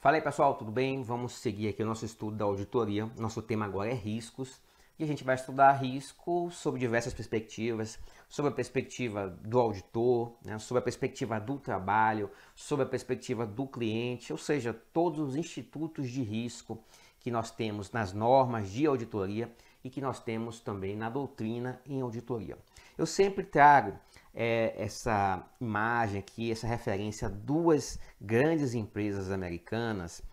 Fala aí pessoal, tudo bem? Vamos seguir aqui o nosso estudo da auditoria. Nosso tema agora é riscos e a gente vai estudar riscos sob diversas perspectivas, sobre a perspectiva do auditor, né, sobre a perspectiva do trabalho, sobre a perspectiva do cliente, ou seja, todos os institutos de risco que nós temos nas normas de auditoria e que nós temos também na doutrina em auditoria. Eu sempre trago essa imagem aqui, essa referência a duas grandes empresas americanas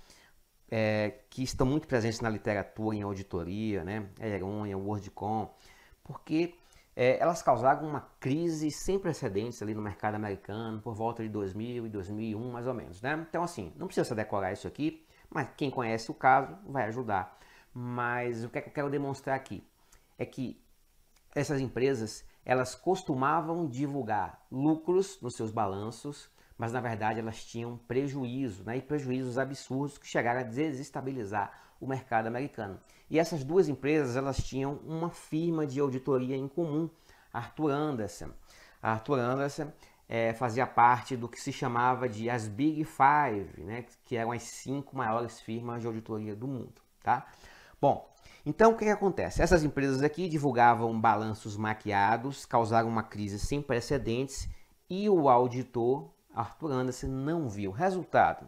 que estão muito presentes na literatura em auditoria, né? A Heron e a WorldCom, porque elas causaram uma crise sem precedentes ali no mercado americano por volta de 2000 e 2001 mais ou menos, né? Então assim, não precisa decorar isso aqui, mas quem conhece o caso vai ajudar. Mas o que é que eu quero demonstrar aqui é que essas empresas elas costumavam divulgar lucros nos seus balanços, mas na verdade elas tinham prejuízo, né? E prejuízos absurdos que chegaram a desestabilizar o mercado americano. E essas duas empresas elas tinham uma firma de auditoria em comum, a Arthur Andersen. A Arthur Andersen fazia parte do que se chamava de as Big Five, né? Que eram as 5 maiores firmas de auditoria do mundo, tá? Bom, então o que acontece? Essas empresas aqui divulgavam balanços maquiados, causaram uma crise sem precedentes e o auditor Arthur Andersen não viu. Resultado,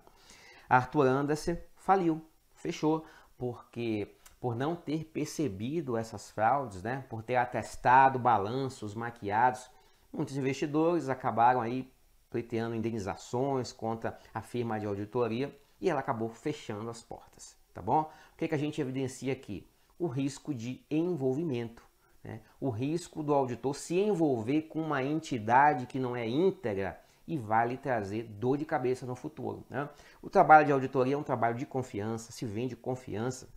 Arthur Andersen faliu, fechou, porque por não ter percebido essas fraudes, né, por ter atestado balanços maquiados, muitos investidores acabaram aí pleiteando indenizações contra a firma de auditoria e ela acabou fechando as portas, tá bom? O que a gente evidencia aqui? O risco de envolvimento, né? O risco do auditor se envolver com uma entidade que não é íntegra e vai lhe trazer dor de cabeça no futuro, né? O trabalho de auditoria é um trabalho de confiança, se vende confiança.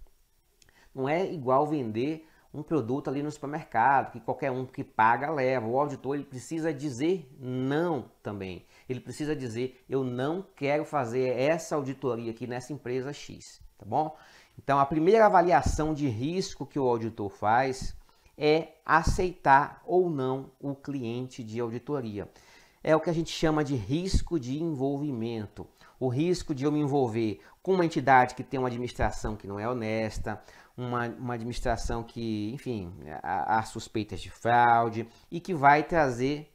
Não é igual vender um produto ali no supermercado, que qualquer um que paga leva. O auditor ele precisa dizer não também. Ele precisa dizer, eu não quero fazer essa auditoria aqui nessa empresa X, tá bom? Então, a primeira avaliação de risco que o auditor faz é aceitar ou não o cliente de auditoria. É o que a gente chama de risco de envolvimento. O risco de eu me envolver com uma entidade que tem uma administração que não é honesta, uma administração que, enfim, há suspeitas de fraude e que vai trazer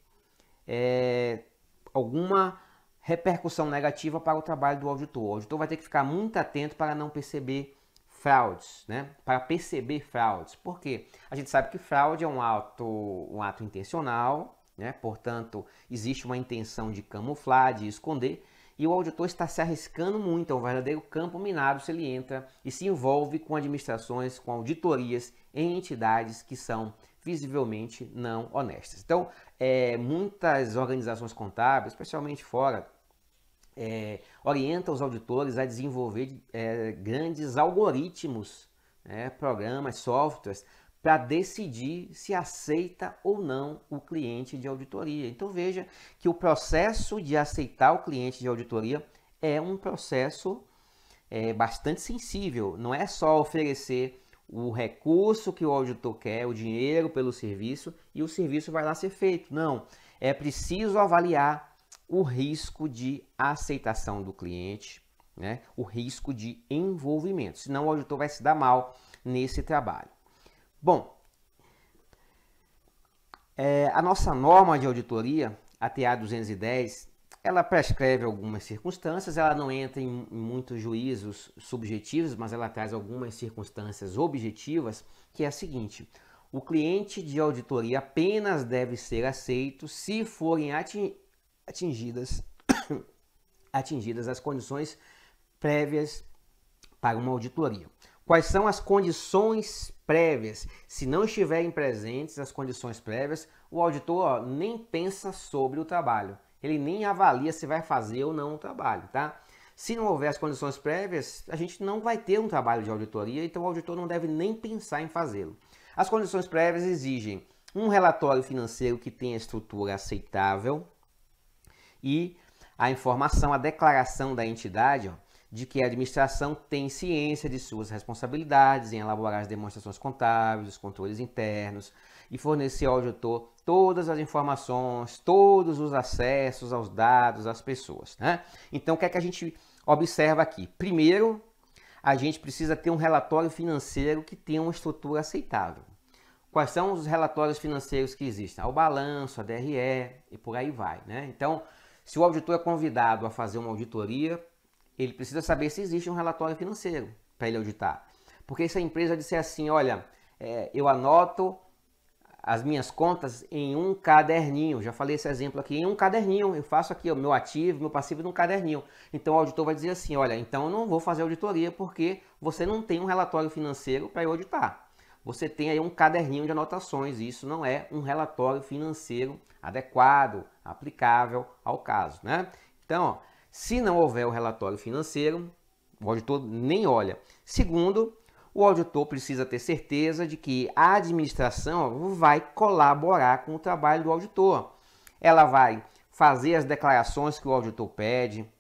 alguma repercussão negativa para o trabalho do auditor. O auditor vai ter que ficar muito atento para não perceber fraudes, né? Para perceber fraudes. Por quê? A gente sabe que fraude é um ato intencional, né? Portanto, existe uma intenção de camuflar, de esconder, e o auditor está se arriscando muito, é um verdadeiro campo minado se ele entra e se envolve com administrações, com auditorias em entidades que são visivelmente não honestas. Então, muitas organizações contábeis, especialmente fora, orienta os auditores a desenvolver grandes algoritmos, programas, softwares, para decidir se aceita ou não o cliente de auditoria. Então veja que o processo de aceitar o cliente de auditoria é um processo bastante sensível. Não é só oferecer o recurso que o auditor quer, o dinheiro pelo serviço, e o serviço vai lá ser feito. Não, é preciso avaliar o risco de aceitação do cliente, né? O risco de envolvimento, senão o auditor vai se dar mal nesse trabalho. Bom, a nossa norma de auditoria, a TA 210, ela prescreve algumas circunstâncias, ela não entra em muitos juízos subjetivos, mas ela traz algumas circunstâncias objetivas, que é a seguinte: o cliente de auditoria apenas deve ser aceito se forem atingidas as condições prévias para uma auditoria. Quais são as condições prévias? Se não estiverem presentes as condições prévias, o auditor nem pensa sobre o trabalho. Ele nem avalia se vai fazer ou não o trabalho, tá? Se não houver as condições prévias, a gente não vai ter um trabalho de auditoria, então o auditor não deve nem pensar em fazê-lo. As condições prévias exigem um relatório financeiro que tenha estrutura aceitável e a informação, a declaração da entidade, de que a administração tem ciência de suas responsabilidades em elaborar as demonstrações contábeis, os controles internos e fornecer ao auditor todas as informações, todos os acessos aos dados, às pessoas, né? Então, o que é que a gente observa aqui. Primeiro, a gente precisa ter um relatório financeiro que tenha uma estrutura aceitável. Quais são os relatórios financeiros que existem? O balanço, a DRE e por aí vai, né? Então, se o auditor é convidado a fazer uma auditoria, ele precisa saber se existe um relatório financeiro para ele auditar. Porque se a empresa disser assim, olha, eu anoto as minhas contas em um caderninho, já falei esse exemplo aqui, em um caderninho, eu faço aqui o meu ativo, meu passivo num caderninho. Então o auditor vai dizer assim, olha, então eu não vou fazer auditoria porque você não tem um relatório financeiro para eu auditar. Você tem aí um caderninho de anotações e isso não é um relatório financeiro adequado, aplicável ao caso, né? Então, ó, se não houver o relatório financeiro, o auditor nem olha. Segundo, o auditor precisa ter certeza de que a administração vai colaborar com o trabalho do auditor. Ela vai fazer as declarações que o auditor pede,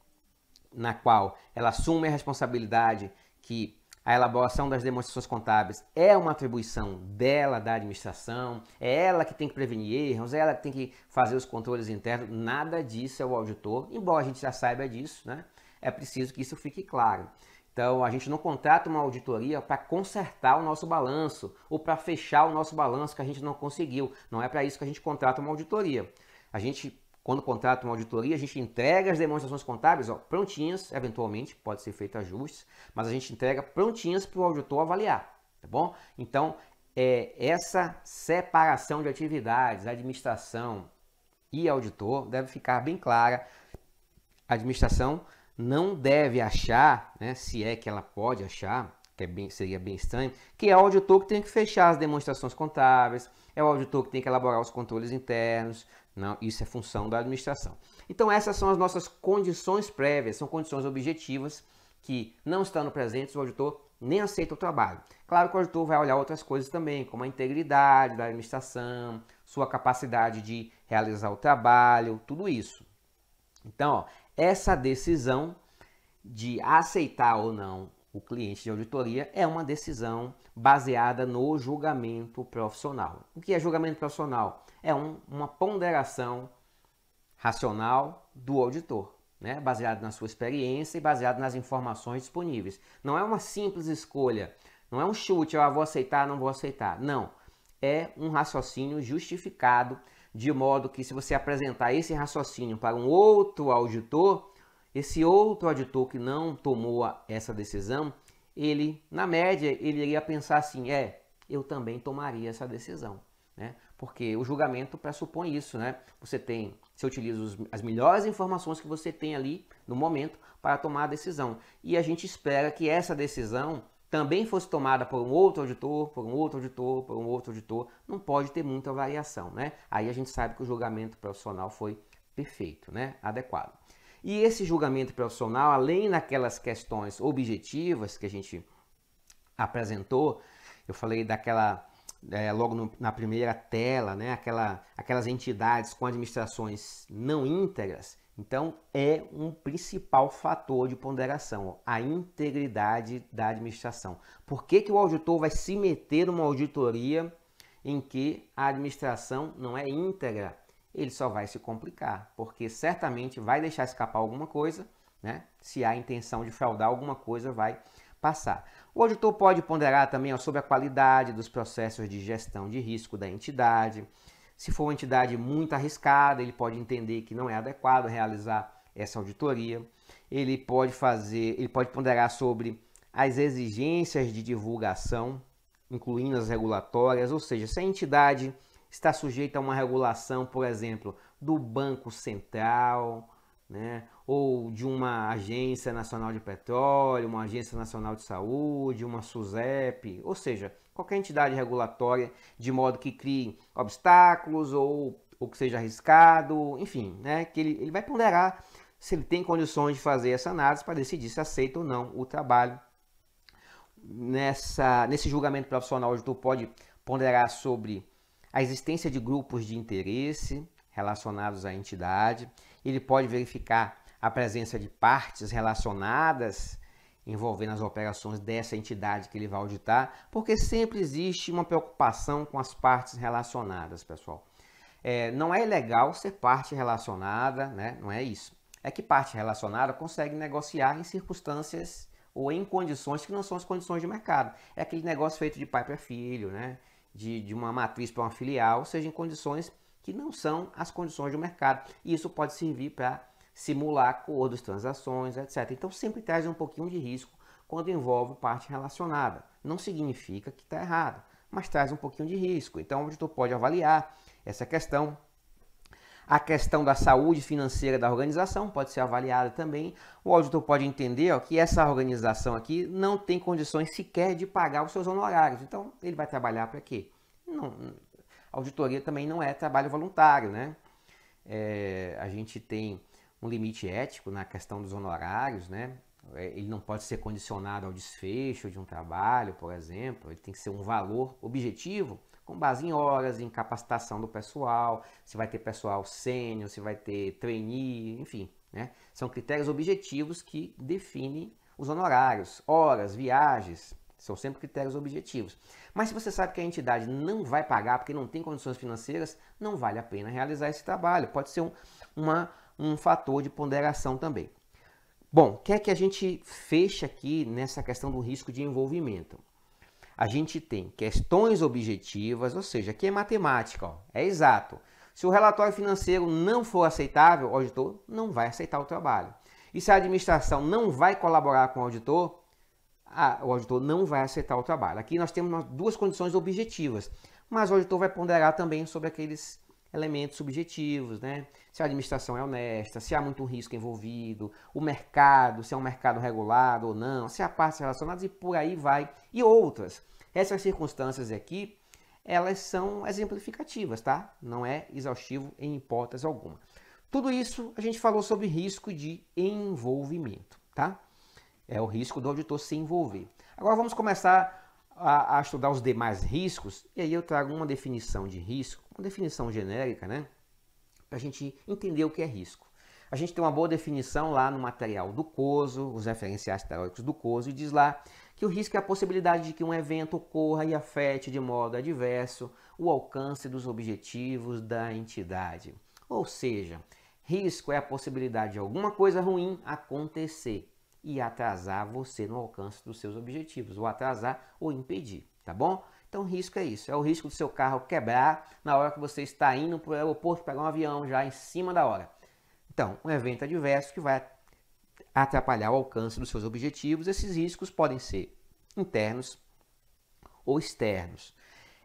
na qual ela assume a responsabilidade que a elaboração das demonstrações contábeis é uma atribuição dela, da administração, é ela que tem que prevenir erros, é ela que tem que fazer os controles internos, nada disso é o auditor, embora a gente já saiba disso, né? É preciso que isso fique claro. Então, a gente não contrata uma auditoria para consertar o nosso balanço ou para fechar o nosso balanço que a gente não conseguiu. Não é para isso que a gente contrata uma auditoria. A gente, quando contrata uma auditoria, a gente entrega as demonstrações contábeis prontinhas, eventualmente, pode ser feito ajustes, mas a gente entrega prontinhas para o auditor avaliar, tá bom? Então, essa separação de atividades, administração e auditor, deve ficar bem clara. A administração não deve achar, né, se é que ela pode achar, que seria bem estranho, que é o auditor que tem que fechar as demonstrações contábeis, é o auditor que tem que elaborar os controles internos. Não, isso é função da administração. Então essas são as nossas condições prévias, são condições objetivas que não estando presentes, o auditor nem aceita o trabalho. Claro que o auditor vai olhar outras coisas também, como a integridade da administração, sua capacidade de realizar o trabalho, tudo isso. Então, ó, essa decisão de aceitar ou não o cliente de auditoria é uma decisão baseada no julgamento profissional. O que é julgamento profissional? É uma ponderação racional do auditor, né? Baseado na sua experiência e baseado nas informações disponíveis. Não é uma simples escolha, não é um chute, eu vou aceitar, não vou aceitar. Não, é um raciocínio justificado, de modo que se você apresentar esse raciocínio para um outro auditor, esse outro auditor que não tomou essa decisão, ele, na média, ele iria pensar assim, eu também tomaria essa decisão, né? Porque o julgamento pressupõe isso, né? Você utiliza as melhores informações que você tem ali no momento para tomar a decisão. E a gente espera que essa decisão também fosse tomada por um outro auditor, por um outro auditor, por um outro auditor. Não pode ter muita variação, né? Aí a gente sabe que o julgamento profissional foi perfeito, né? Adequado. E esse julgamento profissional, além daquelas questões objetivas que a gente apresentou, eu falei daquela, logo na primeira tela, né? Aquelas entidades com administrações não íntegras. Então, é um principal fator de ponderação, a integridade da administração. Por que que o auditor vai se meter numa auditoria em que a administração não é íntegra? Ele só vai se complicar, porque certamente vai deixar escapar alguma coisa, né? Se há intenção de fraudar alguma coisa, vai passar. O auditor pode ponderar também sobre a qualidade dos processos de gestão de risco da entidade. Se for uma entidade muito arriscada, ele pode entender que não é adequado realizar essa auditoria. Ele pode ponderar sobre as exigências de divulgação, incluindo as regulatórias, ou seja, se a entidade está sujeita a uma regulação, por exemplo, do Banco Central, né, ou de uma Agência Nacional de Petróleo, uma Agência Nacional de Saúde, uma SUSEP, ou seja, qualquer entidade regulatória, de modo que crie obstáculos ou que seja arriscado, enfim, né, que ele vai ponderar se ele tem condições de fazer essa análise para decidir se aceita ou não o trabalho. Nesse julgamento profissional, o auditor pode ponderar sobre a existência de grupos de interesse relacionados à entidade. Ele pode verificar a presença de partes relacionadas envolvendo as operações dessa entidade que ele vai auditar, porque sempre existe uma preocupação com as partes relacionadas, pessoal. Não é ilegal ser parte relacionada, né? Não é isso. é que parte relacionada consegue negociar em circunstâncias ou em condições que não são as condições de mercado. É aquele negócio feito de pai para filho, né? De uma matriz para uma filial, ou seja, em condições que não são as condições do mercado. E isso pode servir para simular acordos, transações, etc. Então sempre traz um pouquinho de risco quando envolve parte relacionada. Não significa que está errado, mas traz um pouquinho de risco. Então o auditor pode avaliar essa questão. A questão da saúde financeira da organização pode ser avaliada também. O auditor pode entender que essa organização aqui não tem condições sequer de pagar os seus honorários. Então, ele vai trabalhar para quê? Não, a auditoria também não é trabalho voluntário, né? A gente tem um limite ético na questão dos honorários, né? Ele não pode ser condicionado ao desfecho de um trabalho, por exemplo. Ele tem que ser um valor objetivo, com base em horas, em capacitação do pessoal, se vai ter pessoal sênior, se vai ter trainee, enfim, né? São critérios objetivos que definem os honorários, horas, viagens, são sempre critérios objetivos. Mas se você sabe que a entidade não vai pagar porque não tem condições financeiras, não vale a pena realizar esse trabalho. Pode ser um fator de ponderação também. Bom, quer que a gente feche aqui nessa questão do risco de envolvimento? A gente tem questões objetivas, ou seja, aqui é matemática, ó, é exato. Se o relatório financeiro não for aceitável, o auditor não vai aceitar o trabalho. E se a administração não vai colaborar com o auditor não vai aceitar o trabalho. Aqui nós temos duas condições objetivas, mas o auditor vai ponderar também sobre aqueles elementos subjetivos, né? Se a administração é honesta, se há muito risco envolvido, o mercado, se é um mercado regulado ou não, se há partes relacionadas e por aí vai, e outras. Essas circunstâncias aqui, elas são exemplificativas, tá? Não é exaustivo em hipótese alguma. Tudo isso a gente falou sobre risco de envolvimento, tá? É o risco do auditor se envolver. Agora vamos começar a estudar os demais riscos, e aí eu trago uma definição de risco, uma definição genérica, né? Para a gente entender o que é risco. A gente tem uma boa definição lá no material do COSO, os referenciais teóricos do COSO, e diz lá que o risco é a possibilidade de que um evento ocorra e afete de modo adverso o alcance dos objetivos da entidade. Ou seja, risco é a possibilidade de alguma coisa ruim acontecer e atrasar você no alcance dos seus objetivos, ou atrasar ou impedir, tá bom? Então, risco é isso, é o risco do seu carro quebrar na hora que você está indo para o aeroporto pegar um avião já em cima da hora. Então, um evento adverso que vai atrapalhar o alcance dos seus objetivos. Esses riscos podem ser internos ou externos.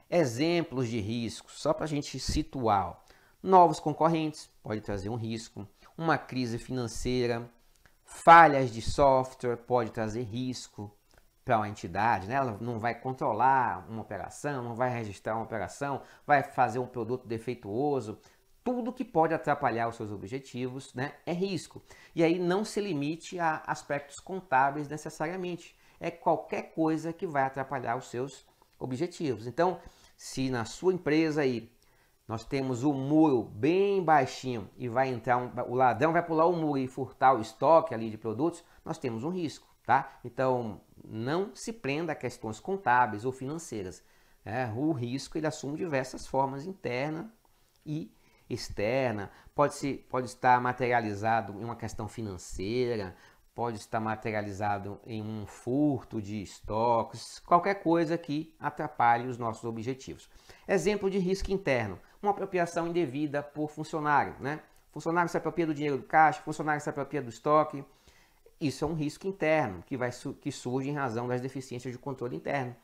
Exemplos de riscos, só para a gente situar. Novos concorrentes pode trazer um risco, uma crise financeira, falhas de software pode trazer risco para uma entidade, né? Ela não vai controlar uma operação, não vai registrar uma operação, vai fazer um produto defeituoso. Tudo que pode atrapalhar os seus objetivos, né, é risco. E aí não se limite a aspectos contábeis necessariamente. É qualquer coisa que vai atrapalhar os seus objetivos. Então, se na sua empresa aí nós temos o muro bem baixinho e vai entrar o ladrão vai pular o muro e furtar o estoque ali de produtos, nós temos um risco, tá? Então, não se prenda a questões contábeis ou financeiras. O risco ele assume diversas formas, interna e externa, pode estar materializado em uma questão financeira, pode estar materializado em um furto de estoques, qualquer coisa que atrapalhe os nossos objetivos. Exemplo de risco interno, uma apropriação indevida por funcionário, né? Funcionário se apropria do dinheiro do caixa, funcionário se apropria do estoque. Isso é um risco interno que surge em razão das deficiências de controle interno.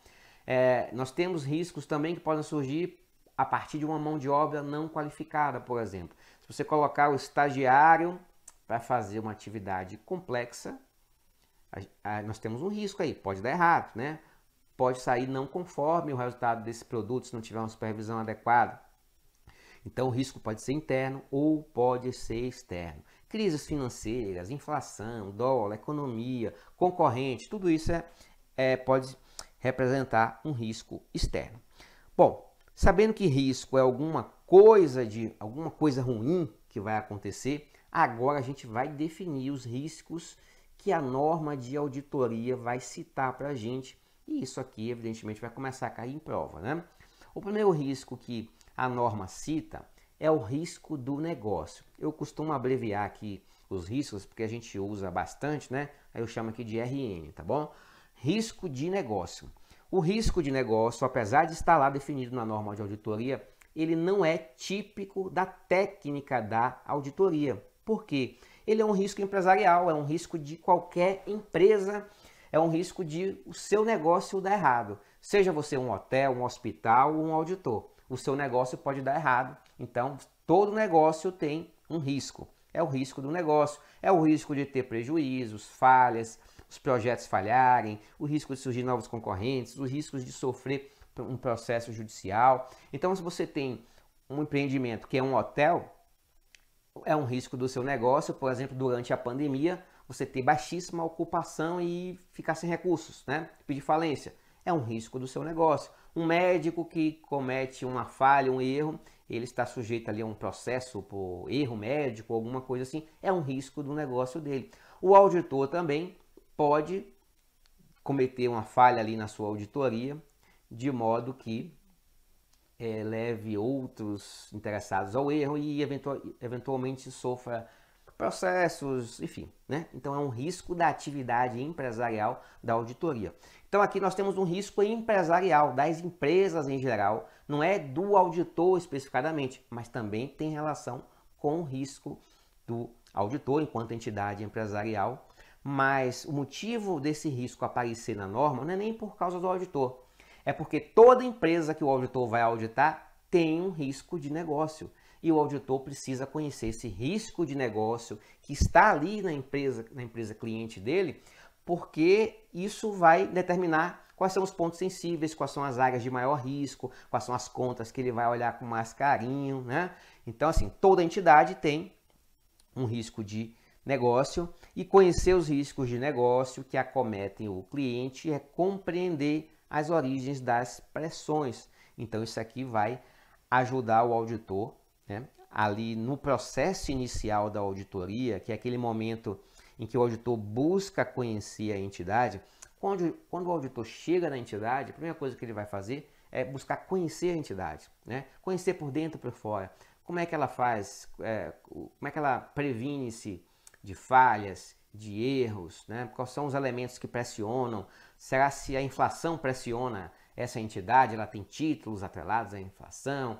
Nós temos riscos também que podem surgir a partir de uma mão de obra não qualificada, por exemplo. Se você colocar o estagiário para fazer uma atividade complexa, nós temos um risco aí, pode dar errado, né? Pode sair não conforme o resultado desse produto se não tiver uma supervisão adequada. Então o risco pode ser interno ou pode ser externo. Crises financeiras, inflação, dólar, economia, concorrente, tudo isso pode representar um risco externo. Bom, sabendo que risco é alguma coisa ruim que vai acontecer, agora a gente vai definir os riscos que a norma de auditoria vai citar para a gente. E isso aqui, evidentemente, vai começar a cair em prova, né? O primeiro risco que a norma cita é o risco do negócio. Eu costumo abreviar aqui os riscos, porque a gente usa bastante, né? Aí eu chamo aqui de RN, tá bom? Risco de negócio. O risco de negócio, apesar de estar lá definido na norma de auditoria, ele não é típico da técnica da auditoria. Por quê? Ele é um risco empresarial, é um risco de qualquer empresa, é um risco de o seu negócio dar errado. Seja você um hotel, um hospital ou um auditor, o seu negócio pode dar errado. Então, todo negócio tem um risco. É o risco do negócio, é o risco de ter prejuízos, falhas, os projetos falharem, o risco de surgir novos concorrentes, os riscos de sofrer um processo judicial. Então, se você tem um empreendimento que é um hotel, é um risco do seu negócio, por exemplo, durante a pandemia, você ter baixíssima ocupação e ficar sem recursos, né? Pedir falência. É um risco do seu negócio. Um médico que comete uma falha, um erro, ele está sujeito ali a um processo por erro médico, alguma coisa assim, é um risco do negócio dele. O auditor também pode cometer uma falha ali na sua auditoria, de modo que leve outros interessados ao erro e eventualmente sofra processos, enfim, né? Então é um risco da atividade empresarial da auditoria. Então aqui nós temos um risco empresarial das empresas em geral, não é do auditor especificadamente, mas também tem relação com o risco do auditor enquanto entidade empresarial. Mas o motivo desse risco aparecer na norma não é nem por causa do auditor, é porque toda empresa que o auditor vai auditar tem um risco de negócio. E o auditor precisa conhecer esse risco de negócio que está ali na empresa cliente dele, porque isso vai determinar quais são os pontos sensíveis, quais são as áreas de maior risco, quais são as contas que ele vai olhar com mais carinho, né? Então, assim, toda entidade tem um risco de negócio e conhecer os riscos de negócio que acometem o cliente é compreender as origens das pressões. Então, isso aqui vai ajudar o auditor, né, ali no processo inicial da auditoria, que é aquele momento em que o auditor busca conhecer a entidade. Quando o auditor chega na entidade, a primeira coisa que ele vai fazer é buscar conhecer a entidade, né? Conhecer por dentro e por fora. Como é que ela faz, como é que ela previne-se de falhas, de erros, né? Quais são os elementos que pressionam? Será se a inflação pressiona essa entidade? Ela tem títulos atrelados à inflação?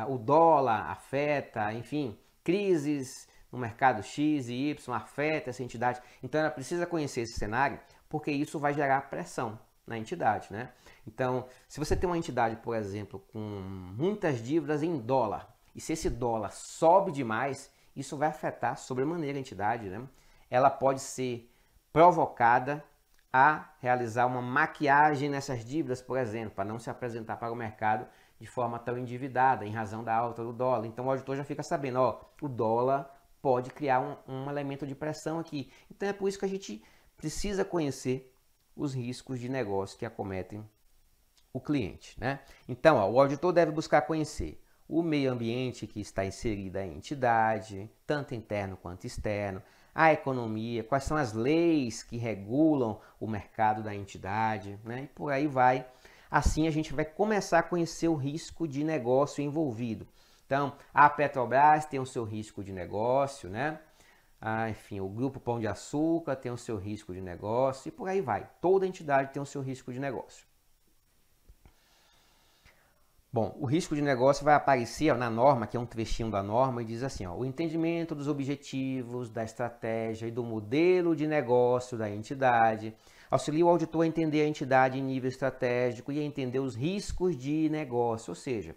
O dólar afeta, enfim, crises no mercado X e Y afeta essa entidade. Então ela precisa conhecer esse cenário porque isso vai gerar pressão na entidade, né? Então, se você tem uma entidade, por exemplo, com muitas dívidas em dólar, e se esse dólar sobe demais, isso vai afetar sobremaneira a entidade, né? Ela pode ser provocada a realizar uma maquiagem nessas dívidas, por exemplo, para não se apresentar para o mercado de forma tão endividada, em razão da alta do dólar. Então o auditor já fica sabendo, ó, o dólar pode criar um elemento de pressão aqui. Então é por isso que a gente precisa conhecer os riscos de negócio que acometem o cliente, né? Então, ó, o auditor deve buscar conhecer o meio ambiente que está inserida a entidade, tanto interno quanto externo, a economia, quais são as leis que regulam o mercado da entidade, né? E por aí vai. Assim a gente vai começar a conhecer o risco de negócio envolvido. Então, a Petrobras tem o seu risco de negócio, né? Enfim, o Grupo Pão de Açúcar tem o seu risco de negócio e por aí vai. Toda entidade tem o seu risco de negócio. Bom, o risco de negócio vai aparecer na norma, que é um trechinho da norma, e diz assim, ó, o entendimento dos objetivos, da estratégia e do modelo de negócio da entidade auxilia o auditor a entender a entidade em nível estratégico e a entender os riscos de negócio, ou seja,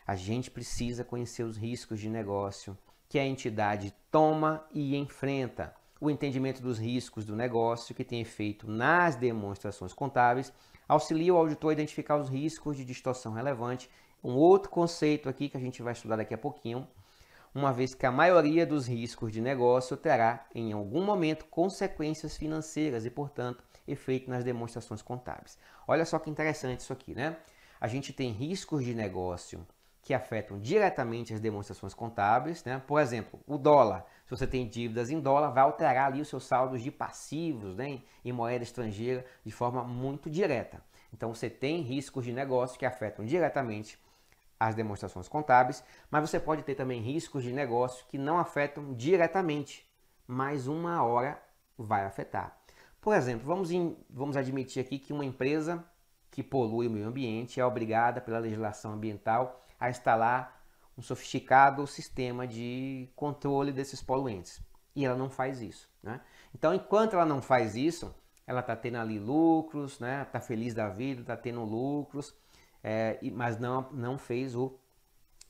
a gente precisa conhecer os riscos de negócio que a entidade toma e enfrenta. O entendimento dos riscos do negócio que tem efeito nas demonstrações contábeis auxilia o auditor a identificar os riscos de distorção relevante. Um outro conceito aqui que a gente vai estudar daqui a pouquinho, uma vez que a maioria dos riscos de negócio terá, em algum momento, consequências financeiras e, portanto, efeito nas demonstrações contábeis. Olha só que interessante isso aqui, né? A gente tem riscos de negócio que afetam diretamente as demonstrações contábeis, né? Por exemplo, o dólar. Se você tem dívidas em dólar, vai alterar ali os seus saldos de passivos, né, em moeda estrangeira de forma muito direta. Então você tem riscos de negócio que afetam diretamente as demonstrações contábeis, mas você pode ter também riscos de negócio que não afetam diretamente, mais uma hora vai afetar. Por exemplo, vamos admitir aqui que uma empresa que polui o meio ambiente é obrigada pela legislação ambiental a instalar um sofisticado sistema de controle desses poluentes. E ela não faz isso, né? Então, enquanto ela não faz isso, ela está tendo ali lucros, né? Está feliz da vida, está tendo lucros, mas não fez o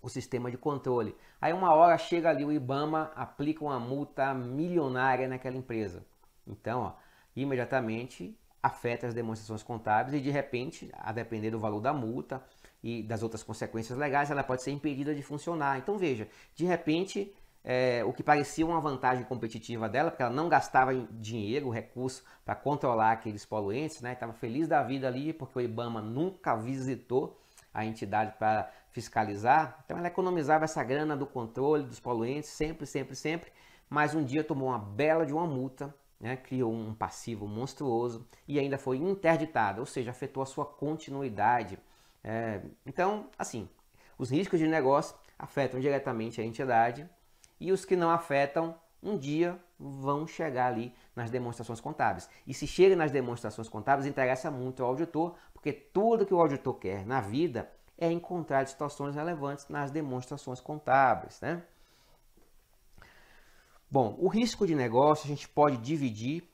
sistema de controle. Aí uma hora chega ali o IBAMA, aplica uma multa milionária naquela empresa. Então, ó, imediatamente afeta as demonstrações contábeis e de repente, a depender do valor da multa e das outras consequências legais, ela pode ser impedida de funcionar. Então veja, de repente, o que parecia uma vantagem competitiva dela, porque ela não gastava dinheiro, recurso para controlar aqueles poluentes, né? Estava feliz da vida ali porque o IBAMA nunca visitou a entidade para fiscalizar, então ela economizava essa grana do controle dos poluentes sempre, mas um dia tomou uma bela de uma multa, né, criou um passivo monstruoso e ainda foi interditada, ou seja, afetou a sua continuidade. Então, assim, os riscos de negócio afetam diretamente a entidade e os que não afetam, um dia vão chegar ali nas demonstrações contábeis. E se chega nas demonstrações contábeis, interessa muito ao auditor, porque tudo que o auditor quer na vida é encontrar distorções relevantes nas demonstrações contábeis, né? Bom, o risco de negócio a gente pode dividir,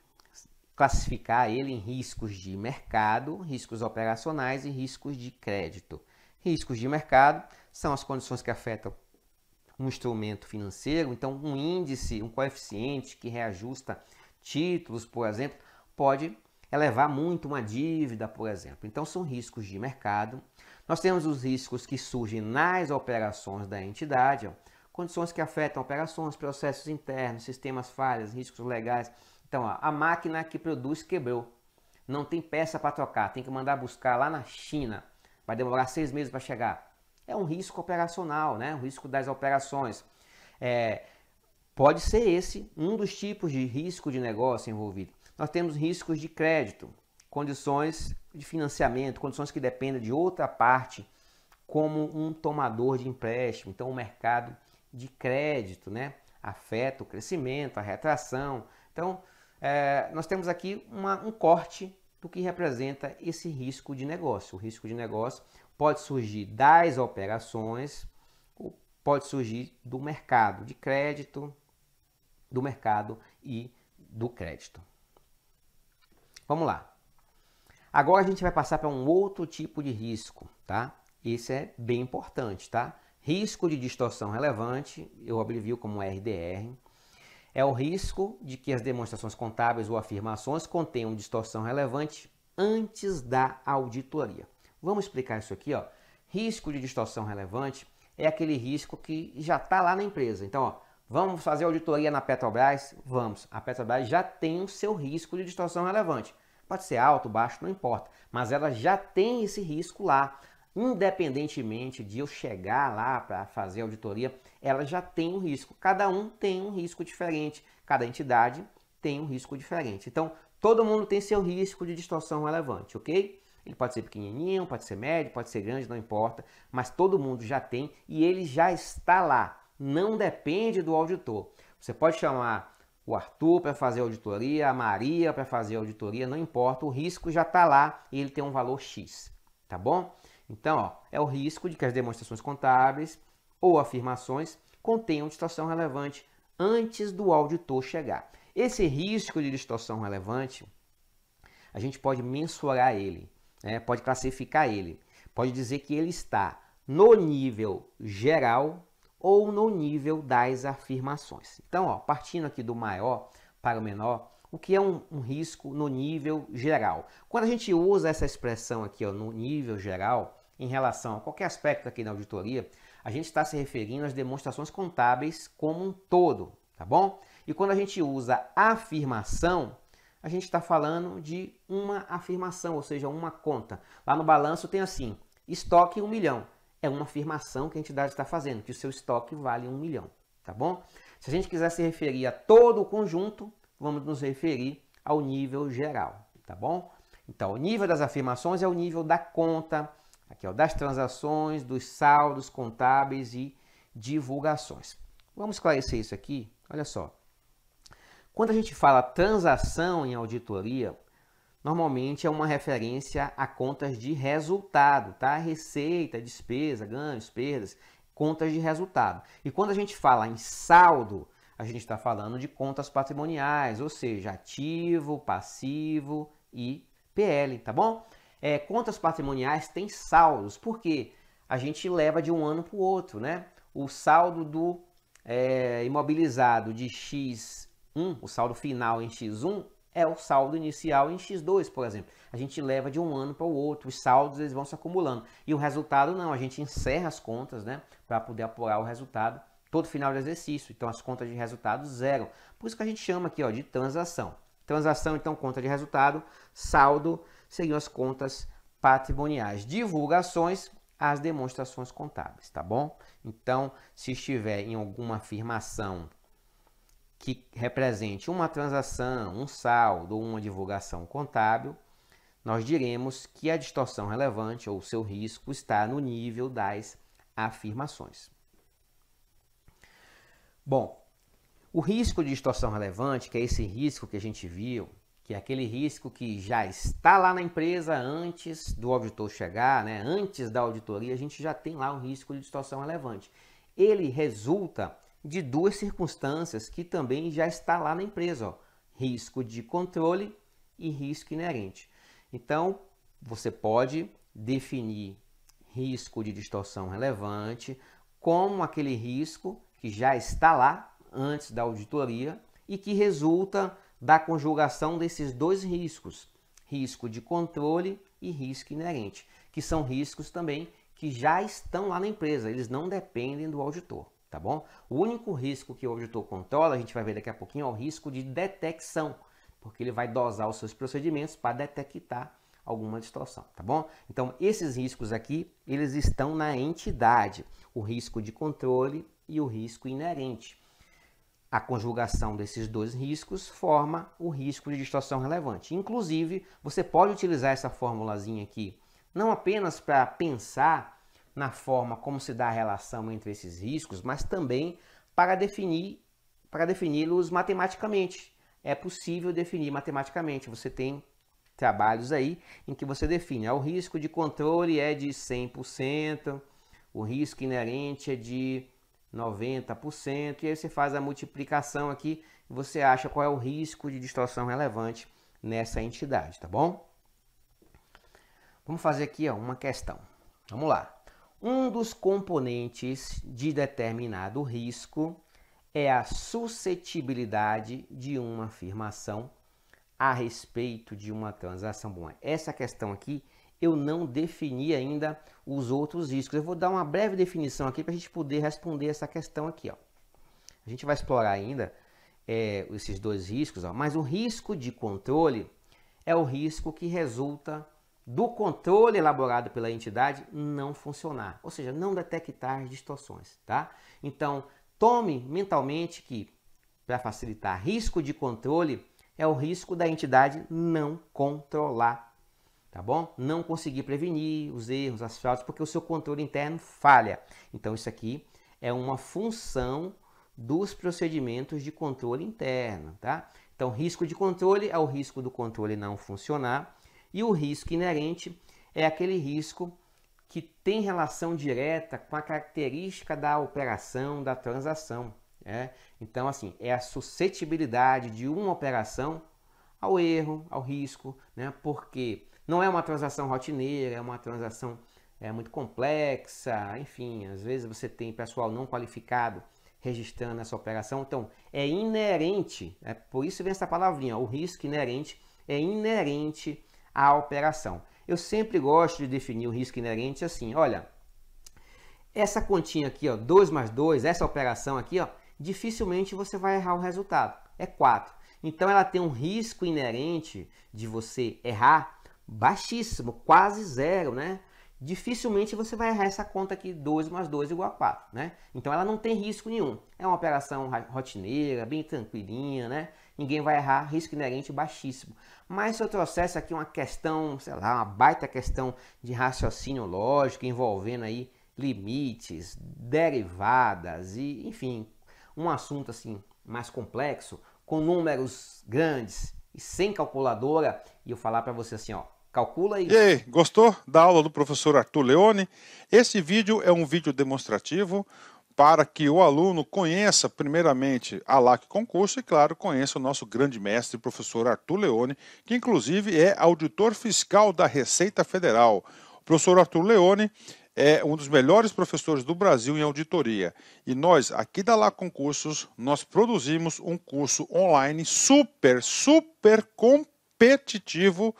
classificar ele em riscos de mercado, riscos operacionais e riscos de crédito. Riscos de mercado são as condições que afetam um instrumento financeiro, então um índice, um coeficiente que reajusta títulos, por exemplo, pode elevar muito uma dívida, por exemplo. Então são riscos de mercado. Nós temos os riscos que surgem nas operações da entidade, ó, condições que afetam operações, processos internos, sistemas falhas, riscos legais. Então, ó, a máquina que produz quebrou, não tem peça para trocar, tem que mandar buscar lá na China, vai demorar 6 meses para chegar. É um risco operacional, né? O risco das operações. Pode ser esse um dos tipos de risco de negócio envolvido. Nós temos riscos de crédito, condições de financiamento, condições que dependem de outra parte, como um tomador de empréstimo. Então, o mercado de crédito, né, afeta o crescimento, a retração. Então, nós temos aqui um corte do que representa esse risco de negócio. O risco de negócio pode surgir das operações, ou pode surgir do mercado de crédito, do mercado e do crédito. Vamos lá. Agora a gente vai passar para um outro tipo de risco, tá? Esse é bem importante, tá? Risco de distorção relevante, eu abrevio como RDR, é o risco de que as demonstrações contábeis ou afirmações contenham distorção relevante antes da auditoria. Vamos explicar isso aqui, ó. Risco de distorção relevante é aquele risco que já está lá na empresa. Então, ó, vamos fazer auditoria na Petrobras? Vamos. A Petrobras já tem o seu risco de distorção relevante. Pode ser alto, baixo, não importa. Mas ela já tem esse risco lá. Independentemente de eu chegar lá para fazer auditoria, ela já tem um risco. Cada um tem um risco diferente. Cada entidade tem um risco diferente. Então, todo mundo tem seu risco de distorção relevante, ok? Ele pode ser pequenininho, pode ser médio, pode ser grande, não importa. Mas todo mundo já tem e ele já está lá. Não depende do auditor. Você pode chamar o Arthur para fazer auditoria, a Maria para fazer auditoria, não importa. O risco já está lá e ele tem um valor X, tá bom? Então, ó, é o risco de que as demonstrações contábeis ou afirmações contenham distorção relevante antes do auditor chegar. Esse risco de distorção relevante, a gente pode mensurar ele, né? Pode classificar ele. Pode dizer que ele está no nível geral ou no nível das afirmações. Então, ó, partindo aqui do maior para o menor, o que é um risco no nível geral? Quando a gente usa essa expressão aqui, ó, no nível geral, em relação a qualquer aspecto aqui na auditoria, a gente está se referindo às demonstrações contábeis como um todo, tá bom? E quando a gente usa afirmação, a gente está falando de uma afirmação, ou seja, uma conta. Lá no balanço tem assim, estoque 1 milhão. É uma afirmação que a entidade está fazendo, que o seu estoque vale 1 milhão, tá bom? Se a gente quiser se referir a todo o conjunto, vamos nos referir ao nível geral, tá bom? Então, o nível das afirmações é o nível da conta, aqui, ó, das transações, dos saldos contábeis e divulgações. Vamos esclarecer isso aqui, olha só. Quando a gente fala transação em auditoria, normalmente é uma referência a contas de resultado, tá? Receita, despesa, ganhos, perdas, contas de resultado. E quando a gente fala em saldo, a gente está falando de contas patrimoniais, ou seja, ativo, passivo e PL, tá bom? Contas patrimoniais têm saldos, porque a gente leva de um ano para o outro, né? O saldo do imobilizado de X1, o saldo final em X1, é o saldo inicial em X2, por exemplo. A gente leva de um ano para o outro, os saldos eles vão se acumulando. E o resultado não, a gente encerra as contas, né, para poder apurar o resultado todo final de exercício. Então as contas de resultado zero. Por isso que a gente chama aqui, ó, de transação. Transação, então, conta de resultado, saldo seriam as contas patrimoniais. Divulgações, as demonstrações contábeis, tá bom? Então, se estiver em alguma afirmação que represente uma transação, um saldo ou uma divulgação contábil, nós diremos que a distorção relevante ou o seu risco está no nível das afirmações. Bom, o risco de distorção relevante, que é esse risco que a gente viu, que é aquele risco que já está lá na empresa antes do auditor chegar, né? Antes da auditoria, a gente já tem lá um risco de distorção relevante. Ele resulta de duas circunstâncias que também já está lá na empresa, ó. Risco de controle e risco inerente. Então, você pode definir risco de distorção relevante como aquele risco que já está lá antes da auditoria e que resulta da conjugação desses dois riscos, risco de controle e risco inerente, que são riscos também que já estão lá na empresa, eles não dependem do auditor. Tá bom? O único risco que o auditor controla, a gente vai ver daqui a pouquinho, é o risco de detecção, porque ele vai dosar os seus procedimentos para detectar alguma distorção, tá bom? Então, esses riscos aqui, eles estão na entidade, o risco de controle e o risco inerente. A conjugação desses dois riscos forma o risco de distorção relevante. Inclusive, você pode utilizar essa formulazinha aqui, não apenas para pensar na forma como se dá a relação entre esses riscos, mas também para defini-los matematicamente. É possível definir matematicamente. Você tem trabalhos aí em que você define, o risco de controle é de 100%, o risco inerente é de 90%, e aí você faz a multiplicação aqui e você acha qual é o risco de distorção relevante nessa entidade, tá bom? Vamos fazer aqui uma questão. Vamos lá. Um dos componentes de determinado risco é a suscetibilidade de uma afirmação a respeito de uma transação. Bom, essa questão aqui eu não defini ainda os outros riscos. Eu vou dar uma breve definição aqui para a gente poder responder essa questão aqui. Ó. A gente vai explorar ainda esses dois riscos, ó, mas o risco de controle é o risco que resulta do controle elaborado pela entidade não funcionar, ou seja, não detectar distorções, tá? Então, tome mentalmente que, para facilitar, risco de controle é o risco da entidade não controlar, tá bom? Não conseguir prevenir os erros, as fraudes, porque o seu controle interno falha. Então, isso aqui é uma função dos procedimentos de controle interno, tá? Então, risco de controle é o risco do controle não funcionar. E o risco inerente é aquele risco que tem relação direta com a característica da operação, da transação. Então, assim, é a suscetibilidade de uma operação ao erro, ao risco, né? Porque não é uma transação rotineira, é uma transação muito complexa, enfim, às vezes você tem pessoal não qualificado registrando essa operação. Então, é inerente, por isso vem essa palavrinha, o risco inerente é inerente à operação. Eu sempre gosto de definir o risco inerente assim, olha, essa continha aqui, ó, 2 mais 2, essa operação aqui, ó, dificilmente você vai errar o resultado, é 4. Então ela tem um risco inerente de você errar baixíssimo, quase zero, né? Dificilmente você vai errar essa conta aqui, 2 mais 2 igual a 4, né? Então ela não tem risco nenhum, é uma operação rotineira, bem tranquilinha, né? Ninguém vai errar, risco inerente baixíssimo. Mas se eu trouxesse aqui uma questão, sei lá, uma baita questão de raciocínio lógico, envolvendo aí limites, derivadas e, enfim, um assunto assim mais complexo, com números grandes e sem calculadora, e eu falar para você assim, ó, calcula aí. E aí, gostou da aula do professor Arthur Leone? Esse vídeo é um vídeo demonstrativo para que o aluno conheça primeiramente a LAC Concurso e, claro, conheça o nosso grande mestre, professor Arthur Leone, que inclusive é auditor fiscal da Receita Federal. O professor Arthur Leone é um dos melhores professores do Brasil em auditoria. E nós, aqui da LAC Concursos, nós produzimos um curso online super competitivo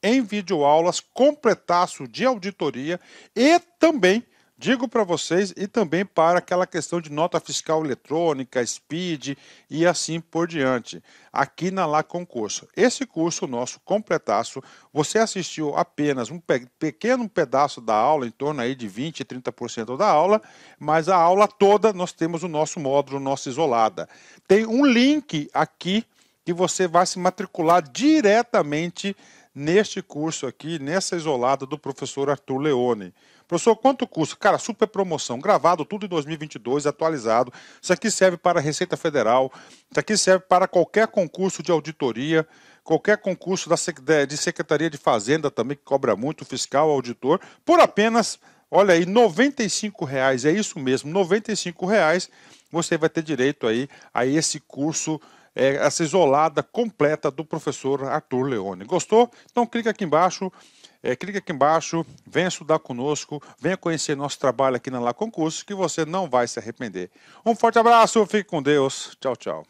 em videoaulas, completaço de auditoria e também, digo para vocês, e também para aquela questão de nota fiscal eletrônica, SPID e assim por diante, aqui na LAC Concurso. Esse curso nosso completaço, você assistiu apenas um pequeno pedaço da aula, em torno aí de 20% e 30% da aula, mas a aula toda nós temos o nosso módulo, nossa isolada. Tem um link aqui que você vai se matricular diretamente neste curso aqui, nessa isolada do professor Arthur Leone. Professor, quanto custa? Cara, super promoção, gravado tudo em 2022, atualizado. Isso aqui serve para a Receita Federal, isso aqui serve para qualquer concurso de auditoria, qualquer concurso de Secretaria de Fazenda também, que cobra muito, fiscal, auditor, por apenas, olha aí, R$ 95,00, é isso mesmo, R$ 95,00, você vai ter direito aí a esse curso, essa isolada completa do professor Arthur Leone. Gostou? Então clica aqui embaixo, venha estudar conosco, venha conhecer nosso trabalho aqui na LAC Concursos, que você não vai se arrepender. Um forte abraço, fique com Deus, tchau, tchau.